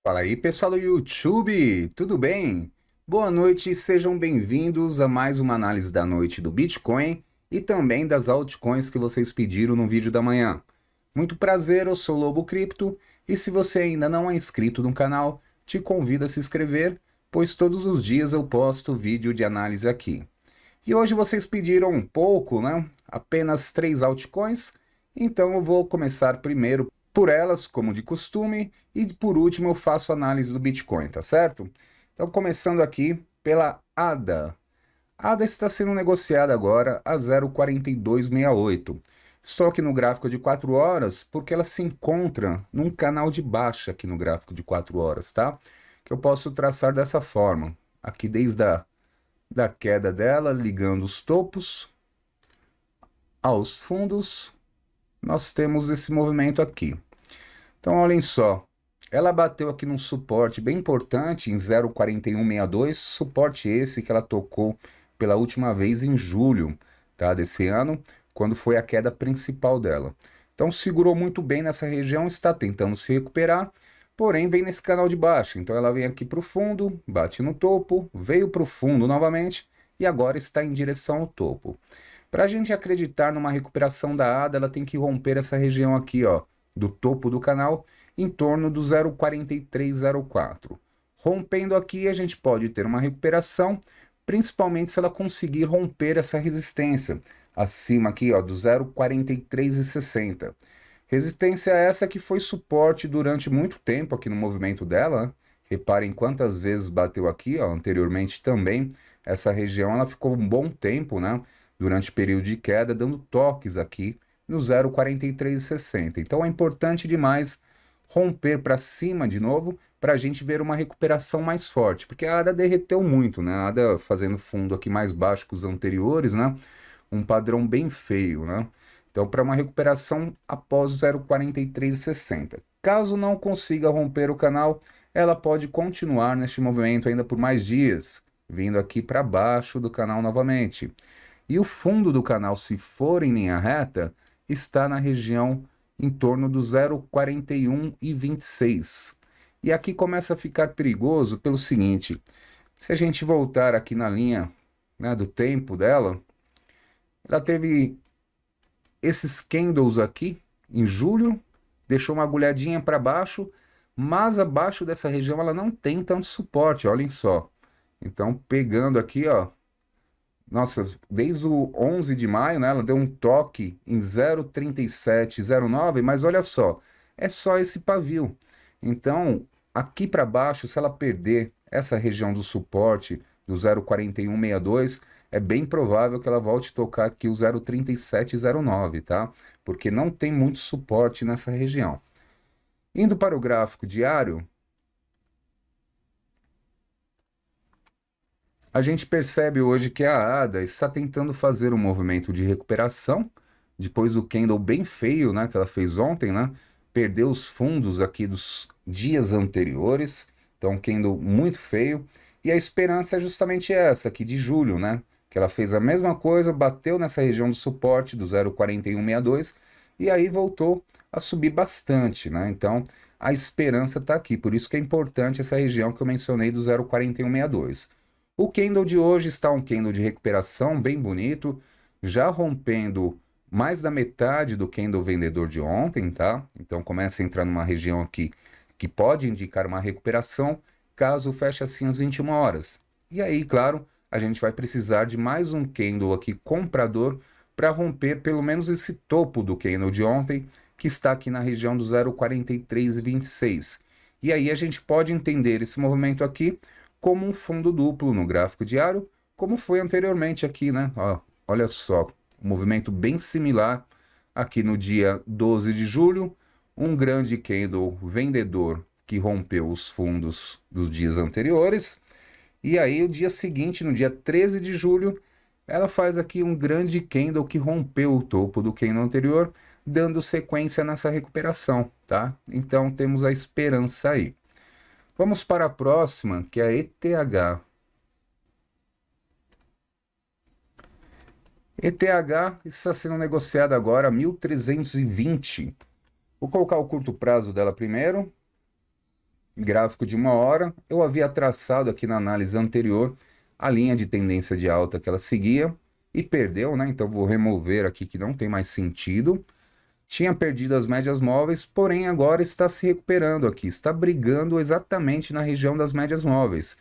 Fala aí, pessoal do YouTube, tudo bem? Boa noite e sejam bem-vindos a mais uma análise da noite do Bitcoin e também das altcoins que vocês pediram no vídeo da manhã. Muito prazer, eu sou o Lobo Cripto e se você ainda não é inscrito no canal, te convido a se inscrever, pois todos os dias eu posto vídeo de análise aqui. E hoje vocês pediram um pouco, né? Apenas 3 altcoins, então eu vou começar primeiro por elas, como de costume, e por último eu faço análise do Bitcoin, tá certo? Então começando aqui pela ADA. A ADA está sendo negociada agora a 0,4268. Estou aqui no gráfico de 4 horas porque ela se encontra num canal de baixa aqui no gráfico de 4 horas, tá? Que eu posso traçar dessa forma. Aqui desde a da queda dela, ligando os topos aos fundos, nós temos esse movimento aqui. Então, olhem só, ela bateu aqui num suporte bem importante em 0,4162, suporte esse que ela tocou pela última vez em julho, tá, desse ano, quando foi a queda principal dela. Então, segurou muito bem nessa região, está tentando se recuperar, porém vem nesse canal de baixa. Então, ela vem aqui para o fundo, bate no topo, veio para o fundo novamente e agora está em direção ao topo. Para a gente acreditar numa recuperação da ADA, ela tem que romper essa região aqui, ó, do topo do canal, em torno do 0,4304. Rompendo aqui, a gente pode ter uma recuperação, principalmente se ela conseguir romper essa resistência, acima aqui, ó, do 0,4360. Resistência essa que foi suporte durante muito tempo aqui no movimento dela, né? Reparem quantas vezes bateu aqui, ó, anteriormente também. Essa região ela ficou um bom tempo, né, durante o período de queda, dando toques aqui no 0,4360. Então é importante demais romper para cima de novo para a gente ver uma recuperação mais forte, porque a ADA derreteu muito, né? A ADA fazendo fundo aqui mais baixo que os anteriores, né? Um padrão bem feio, né? Então, para uma recuperação após 0,4360. Caso não consiga romper o canal, ela pode continuar neste movimento ainda por mais dias, vindo aqui para baixo do canal novamente. E o fundo do canal, se for em linha reta, está na região em torno do 0,4126. E aqui começa a ficar perigoso pelo seguinte, se a gente voltar aqui na linha, né, do tempo dela, ela teve esses candles aqui em julho, deixou uma agulhadinha para baixo, mas abaixo dessa região ela não tem tanto suporte, olhem só. Então, pegando aqui, ó, nossa, desde o 11 de maio, né, ela deu um toque em 0,3709, mas olha só, é só esse pavio. Então, aqui para baixo, se ela perder essa região do suporte do 0,4162, é bem provável que ela volte a tocar aqui o 0,3709, tá? Porque não tem muito suporte nessa região. Indo para o gráfico diário, a gente percebe hoje que a ADA está tentando fazer um movimento de recuperação, depois do candle bem feio, né, que ela fez ontem, né? Perdeu os fundos aqui dos dias anteriores, então um candle muito feio. E a esperança é justamente essa aqui de julho, né? Que ela fez a mesma coisa, bateu nessa região do suporte do 0,4162 e aí voltou a subir bastante, né? Então a esperança está aqui, por isso que é importante essa região que eu mencionei do 0,4162. O candle de hoje está um candle de recuperação bem bonito, já rompendo mais da metade do candle vendedor de ontem, tá? Então começa a entrar numa região aqui que pode indicar uma recuperação, caso feche assim às 21 horas. E aí, claro, a gente vai precisar de mais um candle aqui comprador para romper pelo menos esse topo do candle de ontem, que está aqui na região do 0,4326. E aí a gente pode entender esse movimento aqui como um fundo duplo no gráfico diário, como foi anteriormente aqui, né? Ó, olha só, um movimento bem similar aqui no dia 12 de julho, um grande candle vendedor que rompeu os fundos dos dias anteriores, e aí o dia seguinte, no dia 13 de julho, ela faz aqui um grande candle que rompeu o topo do candle anterior, dando sequência nessa recuperação, tá? Então temos a esperança aí. Vamos para a próxima, que é a ETH. ETH está sendo negociada agora a 1.320. Vou colocar o curto prazo dela primeiro. Gráfico de uma hora, eu havia traçado aqui na análise anterior a linha de tendência de alta que ela seguia e perdeu, né? Então vou remover aqui que não tem mais sentido. Tinha perdido as médias móveis, porém agora está se recuperando aqui, está brigando exatamente na região das médias móveis.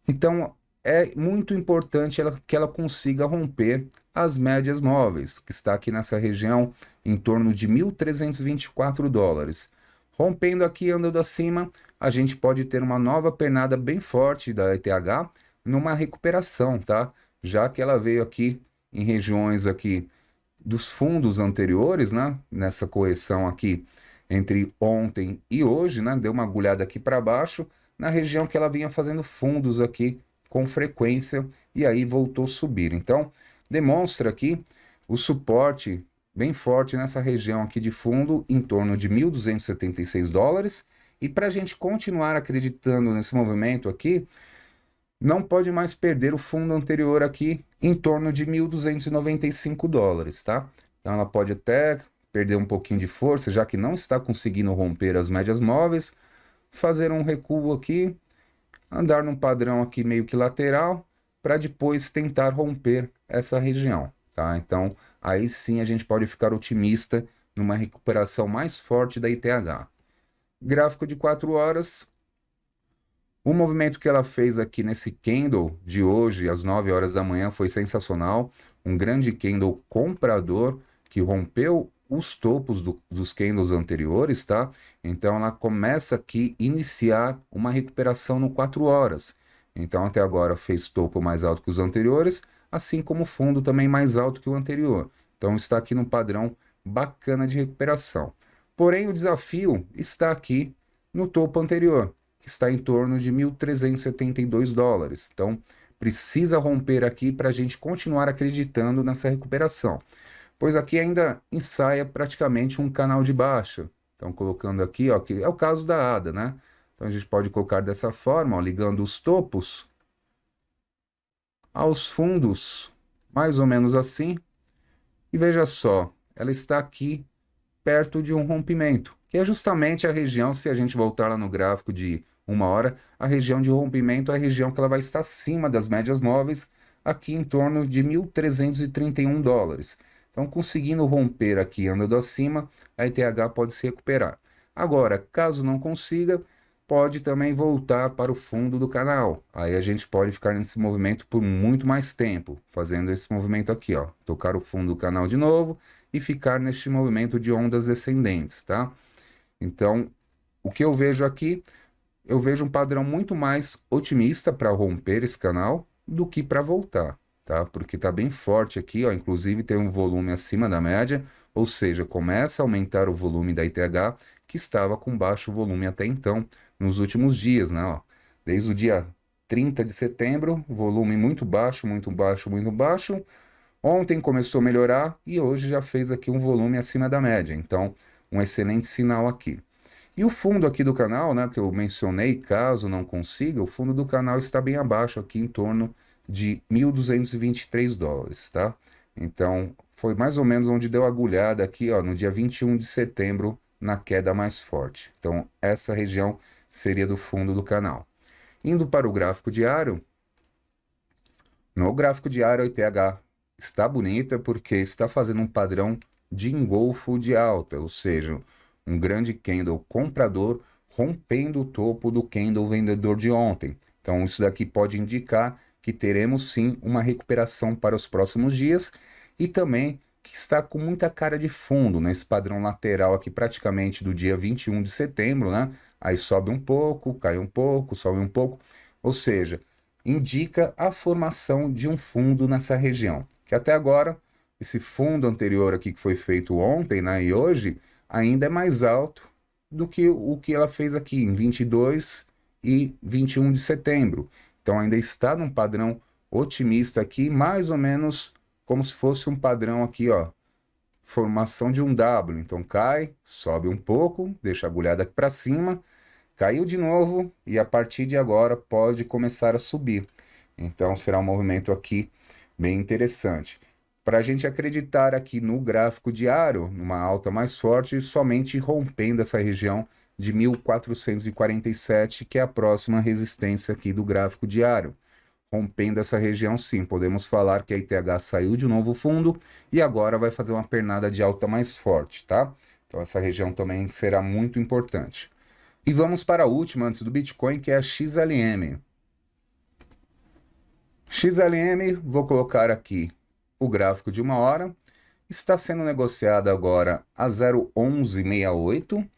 Então é muito importante que ela consiga romper as médias móveis, que está aqui nessa região em torno de 1.324 dólares. Rompendo aqui, andando acima, a gente pode ter uma nova pernada bem forte da ETH numa recuperação, tá? Já que ela veio aqui em regiões aqui dos fundos anteriores, né? Nessa correção aqui entre ontem e hoje, né? Deu uma agulhada aqui para baixo, na região que ela vinha fazendo fundos aqui com frequência e aí voltou a subir. Então, demonstra aqui o suporte bem forte nessa região aqui de fundo, em torno de 1.276 dólares. E para a gente continuar acreditando nesse movimento aqui, não pode mais perder o fundo anterior aqui em torno de 1.295 dólares, tá? Então ela pode até perder um pouquinho de força, já que não está conseguindo romper as médias móveis, fazer um recuo aqui, andar num padrão aqui meio que lateral, para depois tentar romper essa região, tá? Então aí sim a gente pode ficar otimista numa recuperação mais forte da ITH. Gráfico de 4 horas. O movimento que ela fez aqui nesse candle de hoje, às 9 horas da manhã, foi sensacional. Um grande candle comprador que rompeu os topos dos candles anteriores, tá? Então ela começa aqui a iniciar uma recuperação no 4 horas. Então até agora fez topo mais alto que os anteriores, assim como o fundo também mais alto que o anterior. Então está aqui num padrão bacana de recuperação. Porém o desafio está aqui no topo anterior, que está em torno de 1.372 dólares. Então, precisa romper aqui para a gente continuar acreditando nessa recuperação. Pois aqui ainda ensaia praticamente um canal de baixa. Então, colocando aqui, ó, que é o caso da ADA, né? Então, a gente pode colocar dessa forma, ó, ligando os topos aos fundos, mais ou menos assim. E veja só, ela está aqui perto de um rompimento, que é justamente a região, se a gente voltar lá no gráfico de uma hora, a região de rompimento é a região que ela vai estar acima das médias móveis, aqui em torno de 1.331 dólares. Então, conseguindo romper aqui, andando acima, a ETH pode se recuperar. Agora, caso não consiga, pode também voltar para o fundo do canal. Aí a gente pode ficar nesse movimento por muito mais tempo, fazendo esse movimento aqui, ó, tocar o fundo do canal de novo e ficar neste movimento de ondas descendentes, tá? Então, o que eu vejo aqui, eu vejo um padrão muito mais otimista para romper esse canal do que para voltar, tá? Porque está bem forte aqui, ó, inclusive tem um volume acima da média, ou seja, começa a aumentar o volume da ITH, que estava com baixo volume até então, nos últimos dias, né? Ó, desde o dia 30 de setembro, volume muito baixo, muito baixo, muito baixo. Ontem começou a melhorar e hoje já fez aqui um volume acima da média, então um excelente sinal aqui. E o fundo aqui do canal, né, que eu mencionei, caso não consiga, o fundo do canal está bem abaixo aqui em torno de 1.223 dólares, tá? Então foi mais ou menos onde deu a agulhada aqui, ó, no dia 21 de setembro, na queda mais forte. Então essa região seria do fundo do canal. Indo para o gráfico diário, no gráfico diário a ETH está bonita porque está fazendo um padrão de engolfo de alta, ou seja, um grande candle comprador rompendo o topo do candle vendedor de ontem. Então isso daqui pode indicar que teremos sim uma recuperação para os próximos dias e também que está com muita cara de fundo nesse padrão lateral aqui praticamente do dia 21 de setembro, né? Aí sobe um pouco, cai um pouco, sobe um pouco, ou seja, indica a formação de um fundo nessa região, que até agora, esse fundo anterior aqui que foi feito ontem, né, e hoje, ainda é mais alto do que o que ela fez aqui em 22 e 21 de setembro. Então ainda está num padrão otimista aqui, mais ou menos como se fosse um padrão aqui, ó, formação de um W. Então cai, sobe um pouco, deixa a agulhada aqui para cima, caiu de novo e a partir de agora pode começar a subir. Então será um movimento aqui bem interessante. Para a gente acreditar aqui no gráfico diário, numa alta mais forte, somente rompendo essa região de 1.447, que é a próxima resistência aqui do gráfico diário. Rompendo essa região, sim, podemos falar que a ITH saiu de novo fundo e agora vai fazer uma pernada de alta mais forte, tá? Então essa região também será muito importante. E vamos para a última antes do Bitcoin, que é a XLM. XLM, vou colocar aqui o gráfico de 1 hora. Está sendo negociada agora a 0,1168.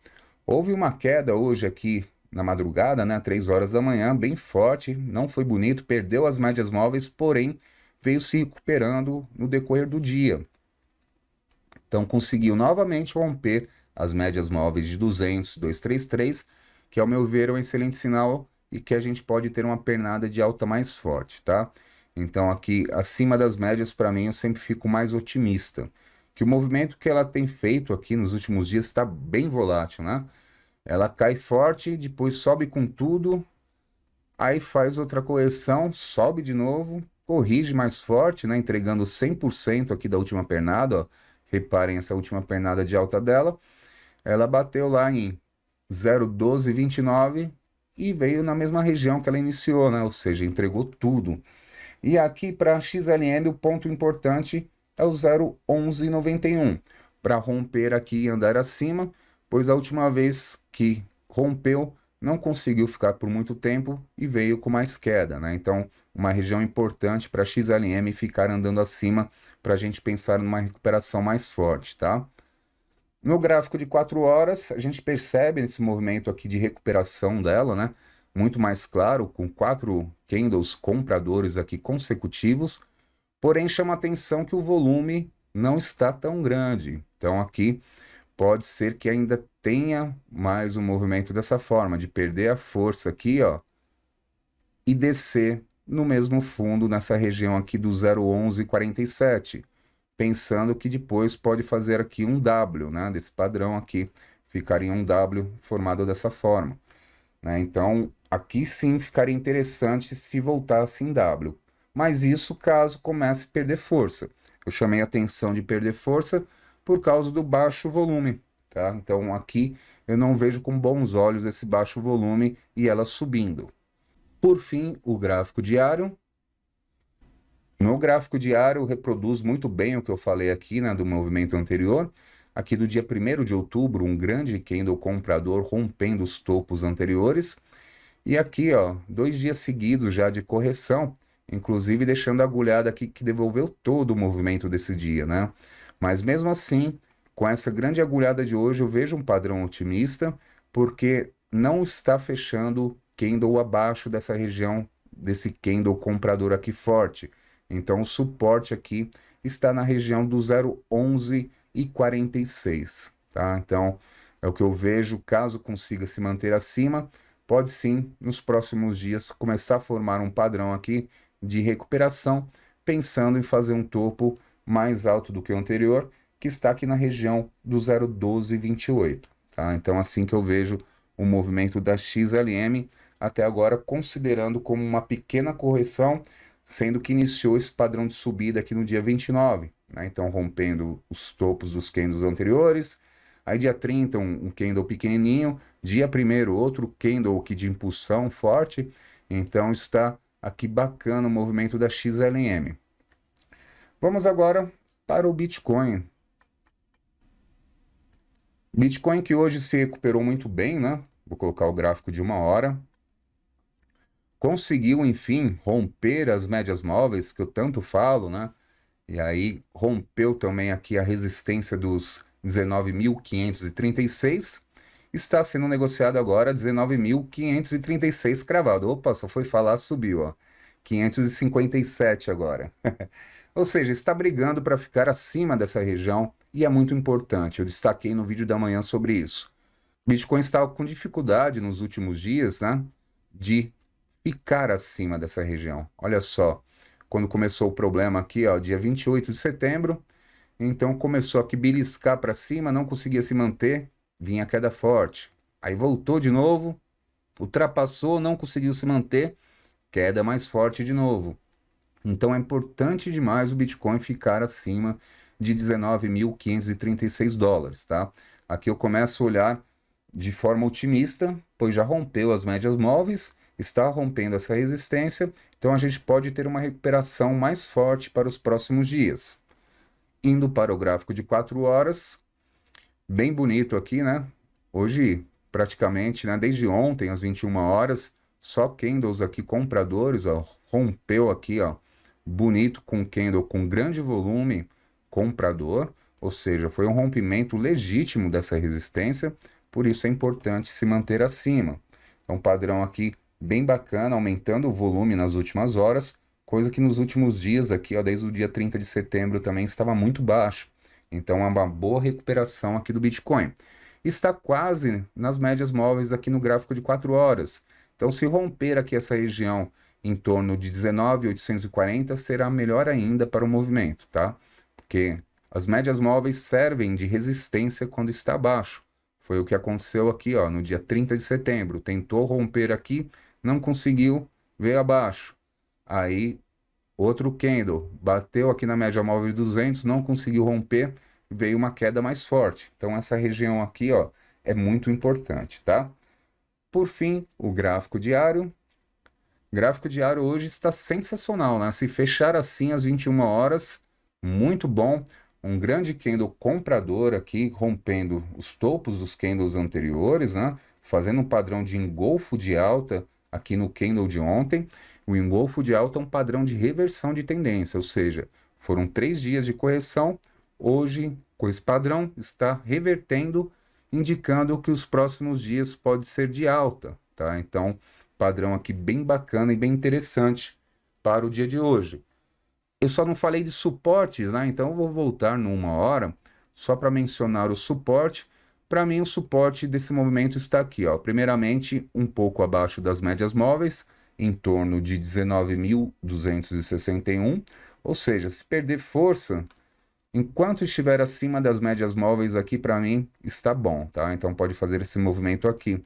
Houve uma queda hoje aqui na madrugada, né, 3 horas da manhã, bem forte, não foi bonito, perdeu as médias móveis, porém veio se recuperando no decorrer do dia. Então conseguiu novamente romper as médias móveis de 200, 233, que ao meu ver é um excelente sinal e que a gente pode ter uma pernada de alta mais forte, tá? Então aqui acima das médias, para mim, eu sempre fico mais otimista, que o movimento que ela tem feito aqui nos últimos dias está bem volátil, né? Ela cai forte, depois sobe com tudo, aí faz outra correção, sobe de novo, corrige mais forte, né, entregando 100% aqui da última pernada, ó. Reparem essa última pernada de alta dela. Ela bateu lá em 0,1229 e veio na mesma região que ela iniciou, né? Ou seja, entregou tudo. E aqui para a XLM o ponto importante é o 0,1191 para romper aqui e andar acima, pois a última vez que rompeu não conseguiu ficar por muito tempo e veio com mais queda, né? Então, uma região importante para a XLM ficar andando acima para a gente pensar numa recuperação mais forte, tá? No gráfico de 4 horas, a gente percebe esse movimento aqui de recuperação dela, né? Muito mais claro, com 4 candles compradores aqui consecutivos, porém chama atenção que o volume não está tão grande. Então aqui pode ser que ainda tenha mais um movimento dessa forma, de perder a força aqui, ó, e descer no mesmo fundo, nessa região aqui do 0,1147, pensando que depois pode fazer aqui um W, né, desse padrão aqui, ficaria um W formado dessa forma, né? Então aqui sim ficaria interessante se voltasse em W, mas isso caso comece a perder força. Eu chamei a atenção de perder força por causa do baixo volume, tá? Então aqui eu não vejo com bons olhos esse baixo volume e ela subindo. Por fim, o gráfico diário. No gráfico diário reproduz muito bem o que eu falei aqui, né, do movimento anterior. Aqui do dia 1º de outubro, um grande candle comprador rompendo os topos anteriores. E aqui, ó, 2 dias seguidos já de correção, inclusive deixando a agulhada aqui que devolveu todo o movimento desse dia, né? Mas mesmo assim, com essa grande agulhada de hoje, eu vejo um padrão otimista, porque não está fechando candle abaixo dessa região, desse candle comprador aqui forte. Então o suporte aqui está na região do 0,1146, tá? Então é o que eu vejo, caso consiga se manter acima, pode sim, nos próximos dias, começar a formar um padrão aqui de recuperação, pensando em fazer um topo mais alto do que o anterior, que está aqui na região do 0,1228, tá? Então assim que eu vejo o movimento da XLM, até agora considerando como uma pequena correção, sendo que iniciou esse padrão de subida aqui no dia 29, né? Então rompendo os topos dos candles anteriores, aí dia 30 um candle pequenininho, dia 1º outro candle aqui de impulsão forte, então está aqui bacana o movimento da XLM. Vamos agora para o Bitcoin. Bitcoin que hoje se recuperou muito bem, né? Vou colocar o gráfico de 1 hora. Conseguiu, enfim, romper as médias móveis, que eu tanto falo, né? E aí rompeu também aqui a resistência dos 19.536. Está sendo negociado agora 19.536 cravado. Opa, só foi falar, subiu, ó. 557 agora. Ou seja, está brigando para ficar acima dessa região e é muito importante. Eu destaquei no vídeo da manhã sobre isso. Bitcoin estava com dificuldade nos últimos dias, né, de ficar acima dessa região. Olha só, quando começou o problema aqui, ó, dia 28 de setembro, então começou aqui beliscar para cima, não conseguia se manter, vinha queda forte. Aí voltou de novo, ultrapassou, não conseguiu se manter, queda mais forte de novo. Então é importante demais o Bitcoin ficar acima de 19.536 dólares, tá? Aqui eu começo a olhar de forma otimista, pois já rompeu as médias móveis, está rompendo essa resistência, então a gente pode ter uma recuperação mais forte para os próximos dias. Indo para o gráfico de 4 horas, bem bonito aqui, né? Hoje, praticamente, né, desde ontem, às 21 horas, só candles aqui compradores, ó, rompeu aqui, ó, bonito com candle com grande volume comprador, ou seja, foi um rompimento legítimo dessa resistência, por isso é importante se manter acima. Então, padrão aqui bem bacana, aumentando o volume nas últimas horas, coisa que nos últimos dias aqui, ó, desde o dia 30 de setembro também estava muito baixo. Então, é uma boa recuperação aqui do Bitcoin. Está quase nas médias móveis aqui no gráfico de 4 horas. Então, se romper aqui essa região em torno de 19.840, será melhor ainda para o movimento, tá? Porque as médias móveis servem de resistência quando está abaixo. Foi o que aconteceu aqui, ó, no dia 30 de setembro. Tentou romper aqui, não conseguiu, veio abaixo. Aí, outro candle, bateu aqui na média móvel de 200, não conseguiu romper, veio uma queda mais forte. Então, essa região aqui, ó, é muito importante, tá? Por fim, o gráfico diário. O gráfico diário hoje está sensacional, né? Se fechar assim às 21 horas, muito bom. Um grande candle comprador aqui, rompendo os topos dos candles anteriores, né? Fazendo um padrão de engolfo de alta aqui no candle de ontem. O engolfo de alta é um padrão de reversão de tendência, ou seja, foram 3 dias de correção. Hoje, com esse padrão, está revertendo, indicando que os próximos dias pode ser de alta, tá? Então, padrão aqui bem bacana e bem interessante para o dia de hoje. Eu só não falei de suportes, né? Então eu vou voltar numa hora só para mencionar o suporte. Para mim, o suporte desse movimento está aqui, ó. Primeiramente, um pouco abaixo das médias móveis, em torno de 19.261. Ou seja, se perder força, enquanto estiver acima das médias móveis aqui, para mim, está bom, tá? Então pode fazer esse movimento aqui.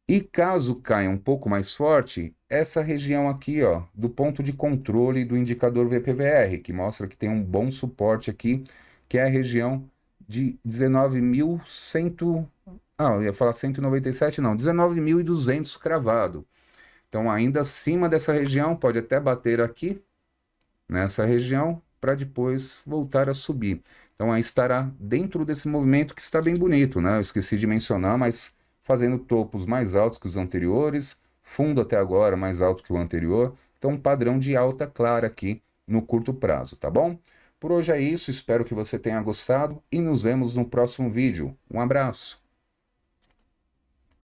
E caso caia um pouco mais forte, essa região aqui, ó, do ponto de controle do indicador VPVR, que mostra que tem um bom suporte aqui, que é a região de 19.100, eu ia falar 197, não, 19.200 cravado. Então, ainda acima dessa região, pode até bater aqui, nessa região, para depois voltar a subir. Então, aí estará dentro desse movimento que está bem bonito, né? Eu esqueci de mencionar, mas fazendo topos mais altos que os anteriores, fundo até agora mais alto que o anterior, então um padrão de alta clara aqui no curto prazo, tá bom? Por hoje é isso, espero que você tenha gostado e nos vemos no próximo vídeo. Um abraço!